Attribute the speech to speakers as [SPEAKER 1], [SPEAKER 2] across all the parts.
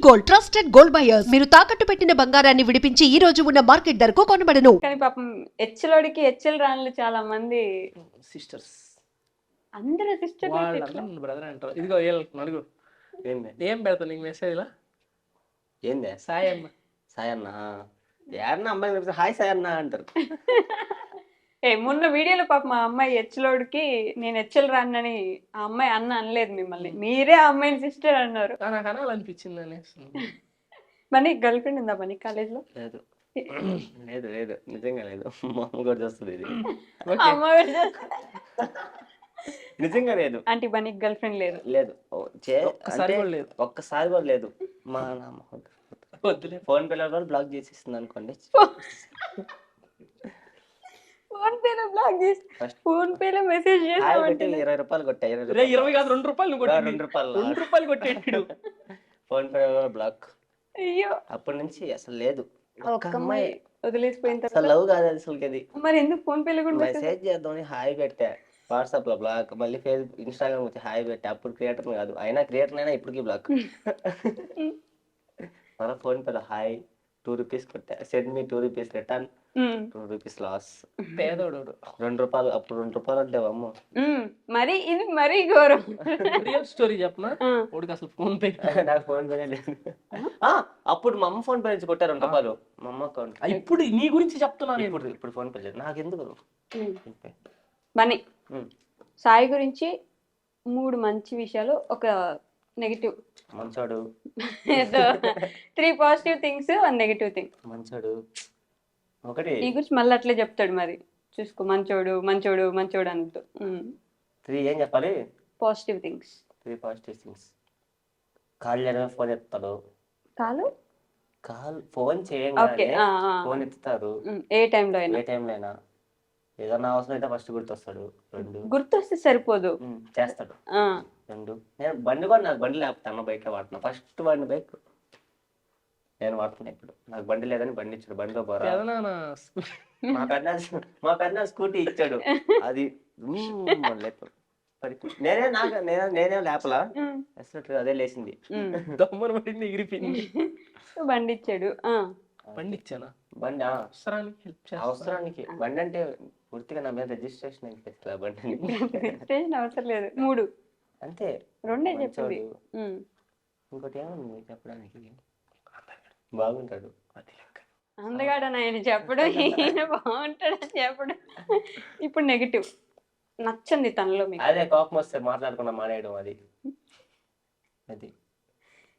[SPEAKER 1] Gold trusted gold buyers. మీరు తాకట్టు పెట్టిన బంగారాన్ని విడిపించి ఈ రోజు ఉన్న మార్కెట్ ధరకు కొనబడను.
[SPEAKER 2] కానీ పాపం హెచ్లోడికి హెచ్ఎల్ రానులు చాలా మంది
[SPEAKER 3] సిస్టర్స్
[SPEAKER 2] అందరూ సిస్టర్
[SPEAKER 3] వాళ్ళందరూ బ్రదర్ అంటారు. ఇదిగో వీళ్ళకి నలుగురు ఏం పెడతాను నీకు మెసేజ్లా
[SPEAKER 4] ఏందే
[SPEAKER 3] సాయమ్మ
[SPEAKER 4] సాయన్న యారన్నా అమ్మాయి చెప్తే హాయ్ సాయన్న అంటారు.
[SPEAKER 2] మొన్న వీడియోలో పాప మా అమ్మాయి హెచ్లోడికి నేను హెచ్ఎల్ రానని ఆ అమ్మాయి అన్న అనలేదు మిమ్మల్ని, మీరే ఆ అమ్మాయిని సిస్టర్ అన్నారు.
[SPEAKER 3] నాకు అనాలనిపించింది అనేసి.
[SPEAKER 2] మరి గర్ల్ ఫ్రెండ్ ఉందా మన కాలేజ్ లో?
[SPEAKER 4] లేదు లేదు లేదు నిజంగా లేదు. మా అమ్మ కూడా చూస్తుంది ఇది.
[SPEAKER 2] అమ్మ
[SPEAKER 4] నిజంగా లేదు.
[SPEAKER 2] ఆంటీ బనీ గర్ల్ ఫ్రెండ్ లేదు.
[SPEAKER 4] లేదు
[SPEAKER 3] ఒక్కసారి కూడా లేదు.
[SPEAKER 4] ఒక్కసారి కూడా లేదు. మా నాన్న
[SPEAKER 3] వద్దులే.
[SPEAKER 4] ఫోన్ పేలో కూడా బ్లాక్ చేసిస్తుంది అనుకోండి.
[SPEAKER 2] ఫోన్ పేలో బ్లాక్ చేసి ఫోన్ పేలో మెసేజ్
[SPEAKER 4] హాయ్ పెట్టి 20 రూపాయలు కొట్టా.
[SPEAKER 3] 20 కాదు 2 రూపాయలు నువ్వు కొట్టి
[SPEAKER 4] 2 రూపాయలు
[SPEAKER 3] 2 రూపాయలు కొట్టేటాడు.
[SPEAKER 4] ఫోన్ పేలో బ్లాక్.
[SPEAKER 2] అయ్యో
[SPEAKER 4] అప్పటి నుంచి అసలు లేదు.
[SPEAKER 2] ఒక్క అమ్మాయి వదిలేసిపోయిన
[SPEAKER 4] అసలు లవ్ కాదు అసలు అది.
[SPEAKER 2] మరి ఎందుకు ఫోన్ పేలో కూడా
[SPEAKER 4] మెసేజ్ చేద్దామని హాయ్ పెట్టా, వాట్సాప్ లో బ్లాక్, మళ్ళీ ఫేస్బుక్ ఇన్స్టాగ్రామ్ వచ్చి హాయ్ పెట్టా. అప్పుడు క్రియేటర్ కాదు, అయినా క్రియేటర్ అయినా ఇప్పటికీ బ్లాక్. మన ఫోన్ పేలో హాయ్ 2 రూపీస్ కొట్టా, send me 2 rupees return, 2 rupees loss.
[SPEAKER 3] పేదోడు
[SPEAKER 4] 2 రూపాయలు అప్పుడు 2 రూపాయలు అంటే అమ్మ.
[SPEAKER 2] మరి ఇది మరీ ఘోరం.
[SPEAKER 3] రియల్ స్టోరీ చెప్పనా? వాడికి అసలు ఫోన్ పే
[SPEAKER 4] నాకు ఫోన్ పే లేదు. అప్పుడు మా అమ్మ ఫోన్ పే నుంచి కొట్టారు 2 రూపాయలు మా అమ్మ అకౌంట్.
[SPEAKER 3] ఇప్పుడు నీ గురించి చెప్తున్నాను.
[SPEAKER 4] ఇప్పుడు ఫోన్ పే లేదు నాకు. ఎందుకు
[SPEAKER 2] బనీ సాయి గురించి 3 మంచి విషయాలు, ఒక నెగిటివ్.
[SPEAKER 4] మంచోడు.
[SPEAKER 2] 3 పాజిటివ్ థింగ్స్ 1 నెగిటివ్ థింగ్.
[SPEAKER 4] మంచోడు ఒకటి.
[SPEAKER 2] నీ గురించి మళ్ళీ అట్లే చెప్తాడు, మరి చూసుకో. మంచోడు మంచోడు మంచోడు అంటూ
[SPEAKER 4] 3 ఏం చెప్పాలి?
[SPEAKER 2] Positive things.
[SPEAKER 4] 3 positive things. Call చేయడమే ఫోన్ ఎత్తాడు. ఫోన్ చేయంగానే ఫోన్ ఎత్తుతారు.
[SPEAKER 2] ఏ టైంలో అయినా,
[SPEAKER 4] ఏ టైంలో అయినా. ఏదన్నా అవసరం అయితే ఫస్ట్ గుర్తొస్తాడు. 2
[SPEAKER 2] గుర్తొస్తే సరిపోదు,
[SPEAKER 4] చేస్తాడు. 2 నేను బండి కూడా, నాకు బండి లేకపోతే బైక్ వాడుతున్నా. ఫస్ట్ బండి బైక్ నేను వాడుతున్నా. ఇప్పుడు నాకు బండి లేదని బండి ఇచ్చాడు. బండిలో పోరా. మా పెద్ద స్కూటీ ఇచ్చాడు. అది నేనే లేపలా, అదే లేచింది.
[SPEAKER 3] దమ్మన పడింది, ఎగిరిపోయింది.
[SPEAKER 2] బండి ఇచ్చాడు.
[SPEAKER 3] బండి ఇచ్చానా?
[SPEAKER 4] బండి
[SPEAKER 3] అవసరానికి
[SPEAKER 4] బండి అంటే పూర్తిగా నా మీద రిజిస్ట్రేషన్ అయిపోతుంది. బండి
[SPEAKER 2] రిజిస్ట్రేషన్ అవసరం లేదు. 3
[SPEAKER 4] అంతే.
[SPEAKER 2] 2 చెప్పింది.
[SPEAKER 4] ఇంకోటి ఏమన్నా చెప్పడానికి? బాగుంటాడు.
[SPEAKER 2] అందగాడని ఆయన చెప్పడం, ఈయన బాగుంటాడని చెప్పడం. ఇప్పుడు నెగిటివ్ నచ్చంది తనలో మీకు?
[SPEAKER 4] అదే కోపం వస్తే మాట్లాడకుండా మానేయడం. అది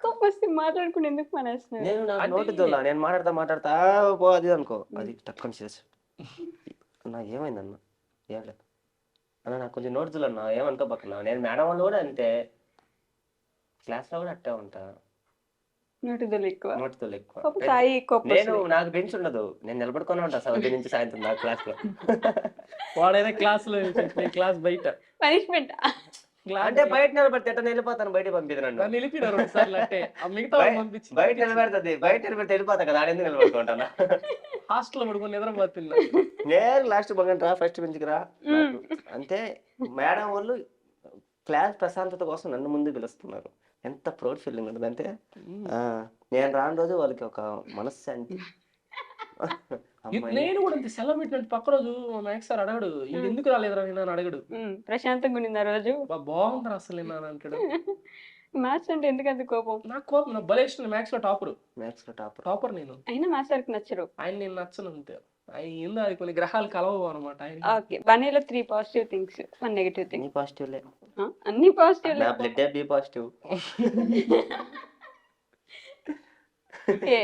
[SPEAKER 2] కోపం వస్తే మాట్లాడుకుని ఎందుకు మానేస్తున్నారు?
[SPEAKER 4] నేను నాకు నోటి దొల్లా, నేను మాట్లాడతా పో అది అనుకో, అది టక్కుని చేసి నాకు ఏమైందన్న ఏం లేదు అన్న, నాకు కొంచెం నోటి దొల్ల అన్న, ఏమనుకో పక్కన. నేను మేడం వాళ్ళు కూడా అంతే, క్లాస్లో కూడా అట్టే ఉంటా.
[SPEAKER 2] నోటి దొల్ల ఎక్కువ.
[SPEAKER 4] సాయి నేను నాకు బెంచ్ ఉండదు, నేను నిలబడుకునే ఉంటా ఉదయం నుంచి సాయంత్రం దాకా క్లాస్ లో.
[SPEAKER 3] వాడైనా క్లాస్ లో క్లాస్ బయట
[SPEAKER 2] పనిష్మెంట్
[SPEAKER 4] అంటే బయట నిలబడితే ఎట్లా వెళ్ళిపోతాను, బయట పంపిదనండి. బయట నిలబెడుతుంది, బయట నిలబెడితే వెళ్ళిపోతా కదా, ఆడెందుకు నిలబడుకుంటాను.
[SPEAKER 3] హాస్టల్లో పడుకుని నిద్రపోతున్నా.
[SPEAKER 4] నేను లాస్ట్ బంగండి రా, ఫస్ట్ బెంచ్కి రా అంతే. మేడం వాళ్ళు క్లాస్ ప్రశాంతత కోసం నన్ను ముందు పిలుస్తున్నారు. ఎంత ప్రౌడ్ ఫీలింగ్ ఉంటుంది అంటే, నేను రాని రోజు వాళ్ళకి ఒక మనశ్శాంతి.
[SPEAKER 3] నేను కూడా అంతే. సెలవు పెట్టినట్టు పక్క రోజు మ్యాథ్స్ సార్ అడగడు, ఇది ఎందుకు రాలేదురా నేను అడగడు.
[SPEAKER 2] ప్రశాంతంగా ఉండింది ఆ రోజు.
[SPEAKER 3] బాగుందిరా అసలు నేను అంటాడు.
[SPEAKER 2] మ్యాథ్స్ అంటే ఎందుకంత కోపం?
[SPEAKER 3] నాకు కోపం, నాకు భలే ఇష్టం. మ్యాథ్స్ లో టాపర్ నేను.
[SPEAKER 2] అయినా మ్యాథ్స్ సార్కి నచ్చరు.
[SPEAKER 3] ఆయన నేను నచ్చను అంతే. ఆయన ఏందో అది కొన్ని గ్రహాలు కలవవు అనమాట.
[SPEAKER 2] ఓకే, బనీలో 3 positive things 1 negative thing.
[SPEAKER 4] Positive
[SPEAKER 2] అన్ని పాజిటివ్.
[SPEAKER 4] నా బ్లడ్ బి పాజిటివ్.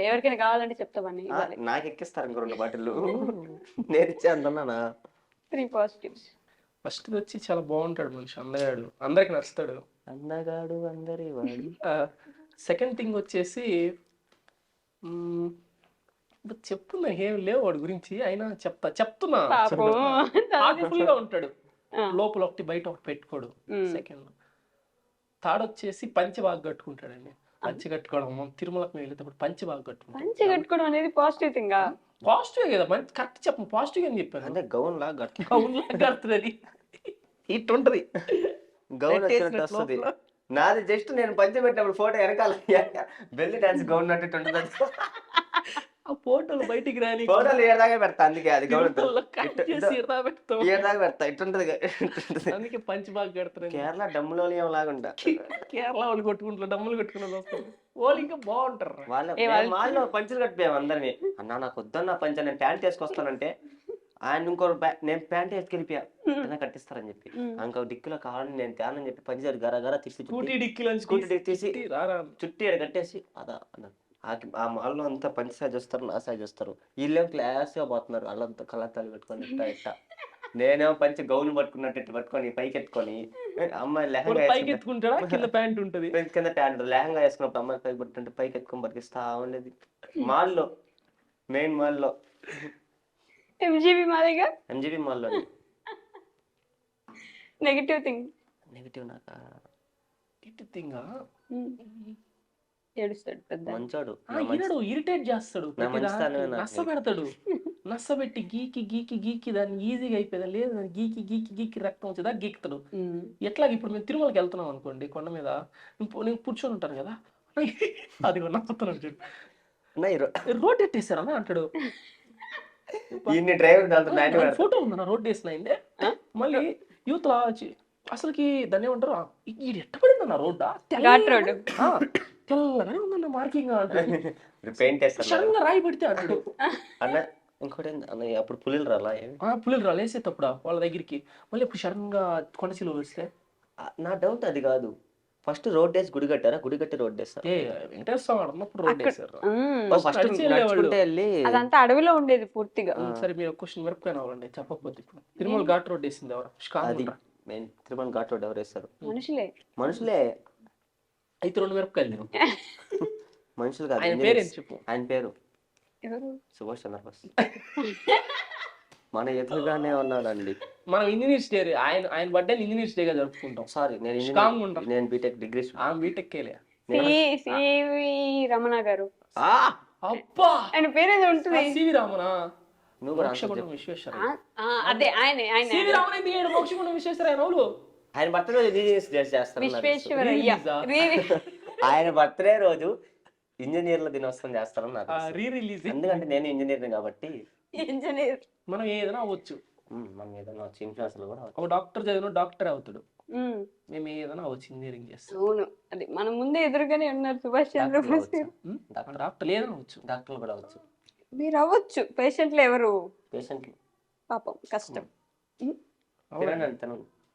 [SPEAKER 2] ఎవరికైనా కావాలంటే చెప్తామని
[SPEAKER 4] నాకు ఎక్కిస్తారు ఇంకో 2 బాటిల్ నేను ఇచ్చే అంటున్నానా.
[SPEAKER 2] 3 పాజిటివ్స్.
[SPEAKER 3] ఫస్ట్ వచ్చి చాలా బాగుంటాడు మనిషి, అందగాడు, అందరికి నచ్చుతాడు.
[SPEAKER 4] అందగాడు అందరి వాడు.
[SPEAKER 3] సెకండ్ థింగ్ వచ్చేసి చెప్తున్నా, ఏం లేవు వాడి గురించి, అయినా చెప్తున్నా హార్ట్ఫుల్ గా ఉంటాడు. లోపల ఒకటి బయట ఒకటి పెట్టుకోడు. సెకండ్ థర్డ్ వచ్చేసి పంచె బాగా కట్టుకుంటాడండి. పంచె కట్టుకోవడం, తిరుమలకు వెళ్ళేటప్పుడు పంచె బాగా కట్టుకుంటాడు.
[SPEAKER 2] పంచె కట్టుకోవడం అనేది పాజిటివ్ థింగ్.
[SPEAKER 3] పాజిటివ్ కదా, మంచి కరెక్ట్ చెప్పు. పాజిటివ్ అని చెప్పాను.
[SPEAKER 4] అంటే గౌన్ లాగా
[SPEAKER 3] కడుతుంది, ఇట్ ఉంటది.
[SPEAKER 4] గౌన్ వస్తుంది, నాది జస్ట్ నేను పంచి పెట్టినప్పుడు ఫోటో వెనకాల బెల్లి డాన్స్ గౌన్ అట్టు ఉంటుంది.
[SPEAKER 3] ఆ ఫోటోలు బయటికి రాని
[SPEAKER 4] ఫోటోలు ఏడాగా పెడతా, అందుకే అది గౌన్
[SPEAKER 3] తిరుమలలో కట్ చేసి ఇట్లా పెడతాం.
[SPEAKER 4] ఏడాగా పెడతా, ఇట్టుంటది.
[SPEAKER 3] అందుకే పంచి బాగా కడతారు.
[SPEAKER 4] కేరళ డమ్ములోనియం లాగుంటా.
[SPEAKER 3] కేరళ వాళ్ళు కొట్టుకుంటారు, డమ్ములు కొట్టుకున్నది వస్తారు. వాళ్ళు ఇంకా బాగుంటారు.
[SPEAKER 4] వాళ్ళు పంచులు కట్టిపోయాం అందరినీ. అన్నా నాకు వద్దన్నా పంచ, నేను ప్యాంట్ వేసుకొస్తానంటే ఆయన ఇంకో నేను ప్యాంట్ వేసుకెళ్ళిపోయా అన్న కట్టిస్తారని చెప్పి. ఇంకో డిక్కులో కావాలని నేను తేనని చెప్పి పంచారు గర గర తీసి
[SPEAKER 3] స్కూటీ డిక్కీలో
[SPEAKER 4] తీసి చుట్టి ఆడ కట్టేసి అదా అన్నారు. ఆ మాల్లో అంతా పంచి సైజ్ వస్తారు, నా సైజ్ వస్తారు. వీళ్ళేమో క్లాస్ గా పోతున్నారు, వాళ్ళంతా కళ్ళతాలు పెట్టుకొని ఇట్ట ఇట్ట. నేనేమో పంచి గౌన్ పట్టుకున్నట్టు ఇట్టు పట్టుకొని పైకి ఎత్తుకొని, అమ్మాయి లెహంగా
[SPEAKER 3] పైకి ఎత్తుకుంటాడా, కింద ప్యాంట్ ఉంటది,
[SPEAKER 4] కింద ప్యాంట్ లెహంగా వేసుకున్నప్పుడు అమ్మాయి పైకి పట్టుకుంటే పైకి ఎత్తుకొని పట్టుకిస్తా ఉండేది మాల్లో, మెయిన్ మాల్లో.
[SPEAKER 2] ఎంజీబీ మాదిగా
[SPEAKER 4] ఎంజీబీ మాల్లో.
[SPEAKER 2] Negative thing.
[SPEAKER 4] నెగిటివ్ నాకా
[SPEAKER 2] ఏడుస్తాడు పెద్ద
[SPEAKER 4] మంచోడు,
[SPEAKER 3] ఇరిటేట్ చేస్తాడు,
[SPEAKER 4] నా మంచితనమే నాకు
[SPEAKER 3] నచ్చ పెడతాడు. నచ్చ పెట్టి గీకి గీకి గీకి దాన్ని ఈజీగా అయిపోయింది. లేదు దాన్ని గీకి గీకి గీకి రక్తం వచ్చేదా గీకుతాడు. ఎట్లా ఇప్పుడు మేము తిరుమలకి వెళ్తున్నాం అనుకోండి, కొండ మీద నేను కూర్చొని ఉంటాను కదా, అది నచ్చుతున్నాడు చూడు, రోడ్ ఎట్టేసారా అంటాడు. ఫోటో ఉందన్న రోడ్ వేసిన మళ్ళీ యూత్ అసలుకి దాన్ని ఏమంటారు, ఇది ఎట్ట పడిందన్న రోడ్డా, తెల్లగానే ఉందన్న మార్కింగ్ సడన్గా రాయి పడితే అంటాడు.
[SPEAKER 4] అన్న ఇంకోటి అప్పుడు పులిలు రాలా,
[SPEAKER 3] పులిలు రాలు వేసేటప్పుడు వాళ్ళ దగ్గరికి, మళ్ళీ ఇప్పుడు సడన్ గా కొండచీలో వేస్తే
[SPEAKER 4] నా డౌట్ అది కాదు. ఫస్ట్ రోడ్ వేసి గుడి కట్టారా, గుడి కట్టి రోడ్ వేస్తారు.
[SPEAKER 3] వెంకటేశ్వర రోడ్ వేసారు.
[SPEAKER 2] అదంతా అడవిలో ఉండేది పూర్తిగా.
[SPEAKER 3] సరే మీరు క్వశ్చన్ మిరపకాయ అవ్వండి చెప్పకపోతే. ఇప్పుడు తిరుమల ఘాట్ రోడ్ వేసింది ఎవరు?
[SPEAKER 4] తిరుమల ఘాట్ రోడ్ ఎవరు వేస్తారు?
[SPEAKER 2] మనుషులే.
[SPEAKER 3] అయితే 2 మిరపకాయలు నేను
[SPEAKER 4] మనుషులు కాదు.
[SPEAKER 3] ఆయన పేరు ఏం చెప్పు?
[SPEAKER 4] ఆయన పేరు సుభాష్ చంద్రబోస్. మన ఎదురుగానే ఉన్నాడండి.
[SPEAKER 3] మనం ఇంజనీర్స్ డే, ఆయన బర్త్డే ఇంజనీర్స్ డే గా జరుపుకుంటాం.
[SPEAKER 4] సారీ నేను BTech degree
[SPEAKER 3] BTech
[SPEAKER 2] CV Ramana గారు.
[SPEAKER 3] అబ్బా
[SPEAKER 2] ఆయన పేరు ఏదో ఉంటుంది.
[SPEAKER 3] సివి రమణ.
[SPEAKER 2] అదే ఆయన
[SPEAKER 4] ఆయన బర్త్డే రోజు చేస్తారు. ఆయన బర్త్డే రోజు ఇంజనీర్ల దినోత్సవం చేస్తారు నాకు. ఎందుకంటే నేను ఇంజనీర్ కాబట్టి
[SPEAKER 3] మనం ఏదైనా అవ్వచ్చు.
[SPEAKER 4] మనం ఏదైనా ఇన్ఫ్లుయెన్సర్ కూడా
[SPEAKER 3] ఒక డాక్టర్ చదివిన డాక్టర్ అవుతాడు. మేము ఏదైనా అవ్వచ్చు, ఇంజనీరింగ్ చేస్తాం.
[SPEAKER 2] అవును, అది మన ముందే ఎదురుగానే ఉన్నారు సుభాష్ చంద్రబోస్.
[SPEAKER 3] డాక్టర్ ఏదైనా అవ్వచ్చు,
[SPEAKER 4] డాక్టర్లు కూడా అవ్వచ్చు.
[SPEAKER 2] మీరు అవ్వచ్చు. పేషెంట్లు ఎవరు?
[SPEAKER 4] పేషెంట్లు
[SPEAKER 2] పాపం కష్టం.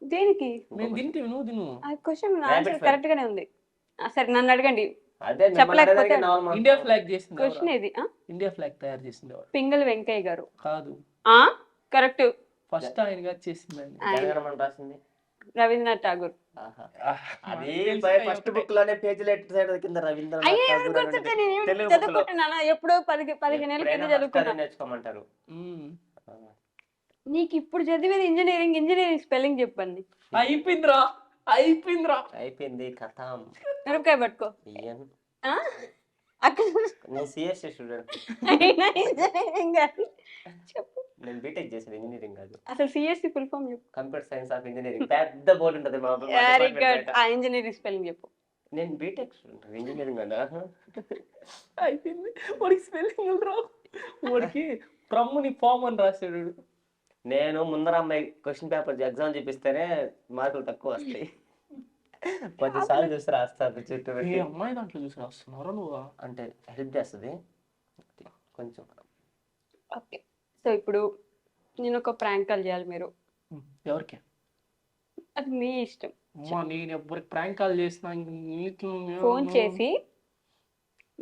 [SPEAKER 3] దేనికి? మేము తింటే నువ్వు తిను.
[SPEAKER 2] క్వశ్చన్ ఆన్సర్ కరెక్ట్ గానే ఉంది. సరే నన్ను అడగండి.
[SPEAKER 4] చెప్పలేకపోతే
[SPEAKER 3] ఇండియా ఫ్లాగ్ చేసింది
[SPEAKER 2] క్వశ్చన్ ఏది?
[SPEAKER 3] ఇండియా ఫ్లాగ్ తయారు చేసింది ఎవరు?
[SPEAKER 2] పింగళ వెంకయ్య గారు.
[SPEAKER 3] కాదు,
[SPEAKER 2] కరెక్ట్.
[SPEAKER 3] ఫస్ట్ ఆయన గారు చేసిందండి.
[SPEAKER 4] రాసింది
[SPEAKER 2] రవీంద్రనాథ్ ఠాగూర్.
[SPEAKER 4] అది ఫస్ట్ బుక్ లోనే పేజీల సైడ్ కింద రవీంద్రనాథ్
[SPEAKER 2] చదువుకుంటున్నా. ఎప్పుడో 15 ఏళ్ళ కింద చదువుకున్నా.
[SPEAKER 4] నేర్చుకోమంటారు.
[SPEAKER 2] నీకు ఇప్పుడు చదివేది ఇంజనీరింగ్ స్పెల్లింగ్ చెప్పండి.
[SPEAKER 4] అయిపోయింది కథ.
[SPEAKER 2] మిరపకాయ పట్టుకో.
[SPEAKER 4] నేను సిఎస్సి స్టూడెంట్.
[SPEAKER 2] చెప్పు.
[SPEAKER 4] నేను బీటెక్ చేసాను, ఇంజనీరింగ్ కాదు.
[SPEAKER 2] అసలు సిఎస్సి ఫుల్ ఫామ్ చెప్పు.
[SPEAKER 4] Computer science of engineering. పెద్ద బోర్డు ఉంటది.
[SPEAKER 2] Very good. ఆ ఇంజనీరింగ్ స్పెల్లింగ్ చెప్పు.
[SPEAKER 4] నేను బీటెక్ స్టూడెంట్, ఇంజనీరింగ్ కదా.
[SPEAKER 3] అయిపోయింది. వాడికి స్పెల్లింగ్ రావు. వాడికి ప్రమ్ముని ఫామ్ అని రాశాడు.
[SPEAKER 4] నేను ముందర అమ్మాయి క్వశ్చన్ పేపర్ ఎగ్జామ్ చూపిస్తేనే మార్కులు తక్కువ వస్తాయి. 10 సార్లు చూసి రాస్తారు చుట్టూ.
[SPEAKER 3] అమ్మాయి దాంట్లో చూసి రాస్తున్నారా నువ్వు?
[SPEAKER 4] అంటే హెల్ప్ చేస్తుంది కొంచెం.
[SPEAKER 2] ఓకే, సో ఇప్పుడు నేను ఒక ప్రాంక్ కాల్ చేయాలి. మీరు
[SPEAKER 3] ఎవరికి?
[SPEAKER 2] అది మీ ఇష్టం.
[SPEAKER 3] నేను ఎవరికి ప్రాంక్ కాల్ చేసినా
[SPEAKER 2] ఫోన్ చేసి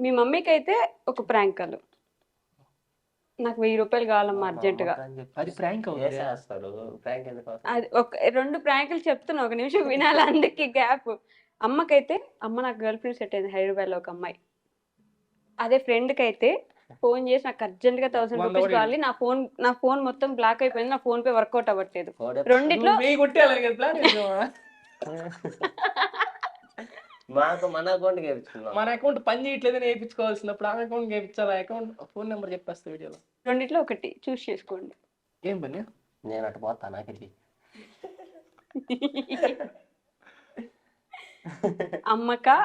[SPEAKER 2] మీ మమ్మీకి అయితే ఒక ప్రాంక్ కాల్, నాకు 1000 రూపాయలు కావాలమ్మా అర్జెంట్ గా.
[SPEAKER 3] అది ప్రాంక్
[SPEAKER 2] అది ఒక 2 ప్రాంకులు చెప్తున్నా, ఒక నిమిషం వినాలి. అందుకే గ్యాప్. అమ్మకైతే నాకు గర్ల్ ఫ్రెండ్ సెట్ అయింది హైదరాబాద్ లో ఒక అమ్మాయి. అదే ఫ్రెండ్ కి అయితే ఫోన్ చేసి నాకు అర్జెంట్ గా 1000 రూపీస్ కావాలి, నా ఫోన్ మొత్తం బ్లాక్ అయిపోయింది, నా ఫోన్ పే వర్కౌట్ అవ్వట్లేదు. రెండిట్లో
[SPEAKER 3] మన అకౌంట్ పని చేయట్లేదని వేయించుకోవాల్సినప్పుడు ఆ అకౌంట్ వేయించాలి. అకౌంట్ ఫోన్ నెంబర్ చెప్పేస్తా వీడియోలో.
[SPEAKER 2] రెండిట్లో ఒకటి చూస్ చేసుకోండి.
[SPEAKER 3] ఏం పని?
[SPEAKER 4] నేను అటు పోతా. నాకు
[SPEAKER 2] అమ్మకా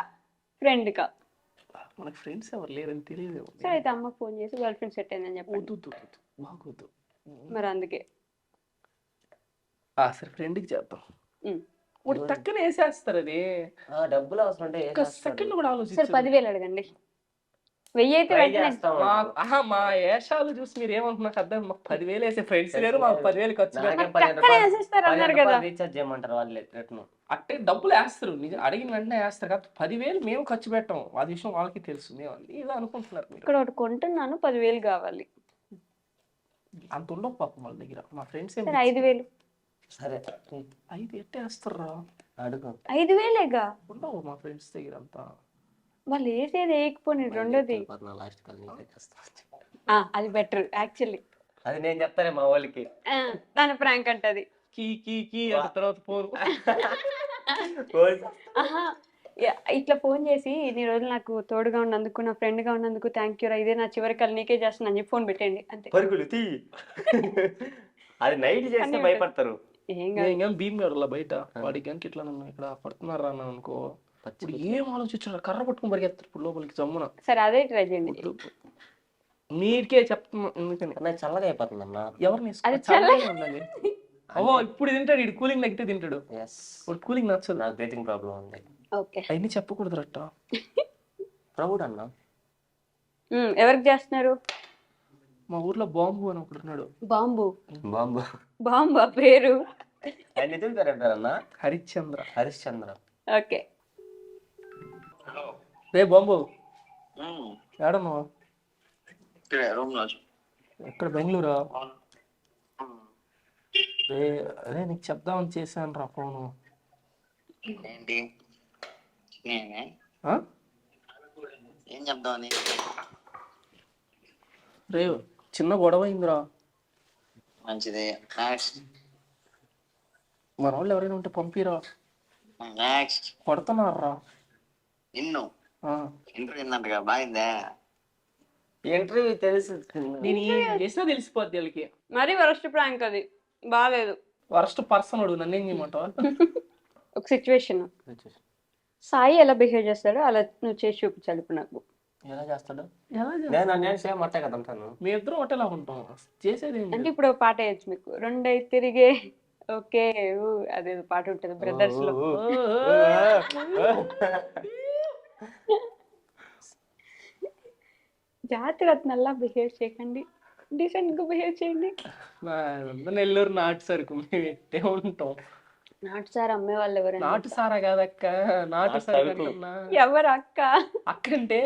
[SPEAKER 2] ఫ్రెండ్కా?
[SPEAKER 3] మనకి ఫ్రెండ్స్ ఎవరు లేరని తెలియదు.
[SPEAKER 2] సరే అయితే అమ్మకి ఫోన్ చేసి గర్ల్ ఫ్రెండ్ సెట్ అయిందని చెప్పండి.
[SPEAKER 3] బాగోద్దు.
[SPEAKER 2] మరి అందుకే
[SPEAKER 3] సరే ఫ్రెండ్కి చేద్దాం.
[SPEAKER 2] ఉమ్.
[SPEAKER 3] ఇప్పుడు టక్కన వేసేస్తారు అది.
[SPEAKER 4] డబ్బులు అవసరం అంటే
[SPEAKER 3] ఒక్క సెకండ్ కూడా
[SPEAKER 2] సరే
[SPEAKER 3] ఆలోచించారు.
[SPEAKER 2] 10,000 అడగండి. 1000 అయితే వెంటనే
[SPEAKER 3] మా ఏషాలు చూసి మీరు ఏమంటున్నారు అర్థం. మాకు 10,000 వేసే ఫ్రెండ్స్ లేరు, మాకు 10,000 ఖర్చు పెట్టాలి.
[SPEAKER 2] టక్కన వేసేస్తారు అన్నారు కదా.
[SPEAKER 4] రీఛార్జ్ చేయమంటారు వాళ్ళే రిటర్న్.
[SPEAKER 3] అట్టే డబ్బులు వేస్తారు, నిజం అడిగిన వెంటనే వేస్తారు కదా. 10,000 మేము ఖర్చు పెట్టాం, ఆ విషయం వాళ్ళకి తెలుసు. మేము ఇలా అనుకుంటున్నారు మీరు.
[SPEAKER 2] ఇక్కడ ఒకటి కొంటున్నాను 10,000 కావాలి.
[SPEAKER 3] అంత ఉండవు పాపం వాళ్ళ దగ్గర. మా ఫ్రెండ్స్
[SPEAKER 2] సరే 5,000.
[SPEAKER 4] సరే
[SPEAKER 3] 5 ఎట్టే వేస్తారా?
[SPEAKER 4] అడుగు.
[SPEAKER 2] 5,000గా
[SPEAKER 3] ఉండవు మా ఫ్రెండ్స్ దగ్గర అంతా.
[SPEAKER 2] వాళ్ళు వేసేది వేయకపోయి రెండోది
[SPEAKER 4] లాస్ట్ కాల్ నీకే చేస్తా.
[SPEAKER 2] అది బెటర్ యాక్చువల్లీ.
[SPEAKER 4] అది నేను చెప్తానే మా వాళ్ళకి.
[SPEAKER 2] దాని ప్రాంక్ అంటది.
[SPEAKER 3] కీ అంటే తర్వాత ఫోన్.
[SPEAKER 2] ఆహా, ఇట్లా ఫోన్ చేసి నీ రోజులు నాకు తోడుగా ఉన్నందుకు, నా ఫ్రెండ్ గా ఉన్నందుకు థ్యాంక్ యూ రా, ఇదే నా చివరి కల్ నీకే చేస్తున్నా అని చెప్పి ఫోన్ పెట్టండి అంతే.
[SPEAKER 4] పరుగులు తీ. అది నైట్ చేస్తే భయపడతారు.
[SPEAKER 2] ఏం కాదు.
[SPEAKER 3] నేను భీమ్ గారు బయట వాడి గంట ఇట్లా నన్ను ఇక్కడ పడుతున్నారా అన్న అనుకో, ఇప్పుడు ఏం ఆలోచించారు, కర్ర పట్టుకుని పరిగెత్తారు ఇప్పుడు లోపలికి జమ్మున.
[SPEAKER 2] సరే అదే ట్రై చేయండి.
[SPEAKER 3] మీరికే చెప్తున్నా ఎందుకని.
[SPEAKER 4] నాకు చల్లగా అయిపోతుంది అన్న.
[SPEAKER 3] ఎవరిని
[SPEAKER 2] అది
[SPEAKER 3] చల్లగా ఉండాలి. ఓ ఇప్పుడు తింటాడు, ఇడు కూలింగ్ నగ్గితే తింటాడు. ఇప్పుడు కూలింగ్ నచ్చదు.
[SPEAKER 4] నాకు బ్రీతింగ్ ప్రాబ్లం ఉంది.
[SPEAKER 2] ఓకే,
[SPEAKER 3] అవన్నీ చెప్పకూడదు రట్ట.
[SPEAKER 4] ప్రౌడ్ అన్న.
[SPEAKER 2] ఎవరికి చేస్తున్నారు?
[SPEAKER 3] మా ఊర్లో బాంబు అని ఒకడు ఉన్నాడు.
[SPEAKER 2] బాంబు?
[SPEAKER 4] బాంబు
[SPEAKER 2] బాంబు ఆ పేరు?
[SPEAKER 4] ఆయన నిజం పేరు అంటారన్న?
[SPEAKER 3] హరిశ్చంద్ర.
[SPEAKER 4] హరిశ్చంద్ర.
[SPEAKER 2] ఓకే.
[SPEAKER 3] రే బాంబు ఏడన్నావా? ఎక్కడ బెంగళూరా? అదే నీకు చెప్దామని చేశాను రా ఫోను.
[SPEAKER 5] ఏంటి నేనే ఏం చెప్దామని?
[SPEAKER 3] రే చిన్న గొడవ అయిందిరా.
[SPEAKER 5] మంచిది. నెక్స్ట్.
[SPEAKER 3] మన వాళ్ళు ఎవరైనా ఉంటే పంపిరా.
[SPEAKER 5] నెక్స్ట్.
[SPEAKER 3] కొడుతున్నారా
[SPEAKER 5] నిన్ను ఇంటర్వ్యూ ఉందంటగా, బాగుందా?
[SPEAKER 4] ఇంటర్వ్యూ తెలుసు.
[SPEAKER 3] నేను ఏం చేసినా తెలిసిపోద్ది వాళ్ళకి.
[SPEAKER 2] మరి వరస్ట్ ప్రాంక్ అది, బాగాలేదు.
[SPEAKER 3] వరస్ట్ పర్సన్ అడుగు, నన్ను ఏం చేయమంటావా?
[SPEAKER 2] ఒక సిచ్యువేషన్, సాయి ఎలా బిహేవ్ చేస్తాడో అలా నువ్వు చేసి చూపించాలి ఇప్పుడు నాకు.
[SPEAKER 4] ఎలా చేస్తాడు?
[SPEAKER 3] నేను
[SPEAKER 4] సేమ్ అట్టే కదా ఉంటాను.
[SPEAKER 3] మీ ఇద్దరం ఒకటేలా ఉంటాం, చేసేది ఏం
[SPEAKER 2] అంటే
[SPEAKER 3] లేదు.
[SPEAKER 2] ఇప్పుడు పాట వేయచ్చు మీకు, రెండై తిరిగే ఓకే అదేదో పాట ఉంటుంది బ్రదర్స్ లో. జాతిరత్నల్లా బిహేవ్ చేయకండి, డీసెంట్ గా బిహేవ్ చేయండి.
[SPEAKER 3] నెల్లూరు నాటు సరుకు మేము ఎట్టే ఉంటాం.
[SPEAKER 2] నాటు సార్ అమ్మే వాళ్ళు ఎవరైనా?
[SPEAKER 3] నాటు సారా కాదక్క, నాటు సరుకు అంటున్నా.
[SPEAKER 2] ఎవరు అక్క?
[SPEAKER 3] అక్కంటే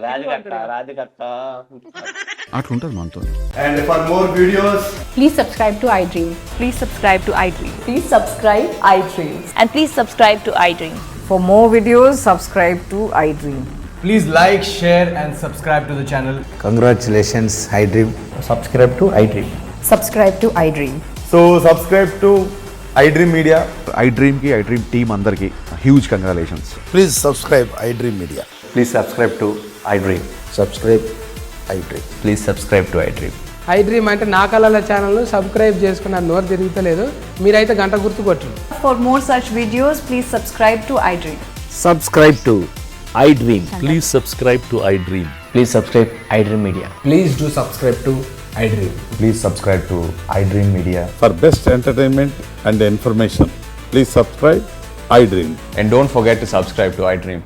[SPEAKER 4] రాజకట్ట
[SPEAKER 6] అట్లుంటది మనతో.
[SPEAKER 7] And for more videos,
[SPEAKER 8] Please subscribe to iDream.
[SPEAKER 9] Please subscribe to iDream.
[SPEAKER 8] Please subscribe iDream.
[SPEAKER 9] And please subscribe to iDream.
[SPEAKER 8] For more videos, subscribe to iDream.
[SPEAKER 7] please like, share and subscribe to the channel.
[SPEAKER 6] Congratulations iDream.
[SPEAKER 7] Subscribe to iDream.
[SPEAKER 8] Subscribe to iDream.
[SPEAKER 7] So subscribe to iDream Media.
[SPEAKER 6] iDream కి iDream team అందరికి huge congratulations.
[SPEAKER 10] Please subscribe iDream Media.
[SPEAKER 7] Please subscribe to iDream.
[SPEAKER 10] Subscribe iDream.
[SPEAKER 7] Please subscribe to iDream.
[SPEAKER 11] iDream అంటే నా కళల channel subscribe చేసుకున్న నోరు తిరుగుతలేదు, మీరైతే గంట గుర్తు కొట్టండి.
[SPEAKER 8] For more such videos, please subscribe to iDream.
[SPEAKER 10] Subscribe to iDream. Please subscribe to iDream.
[SPEAKER 7] Please subscribe iDream Media. Please do subscribe to iDream.
[SPEAKER 6] Please subscribe to iDream media.
[SPEAKER 10] For best entertainment and information, please subscribe iDream.
[SPEAKER 7] And don't forget to subscribe to iDream.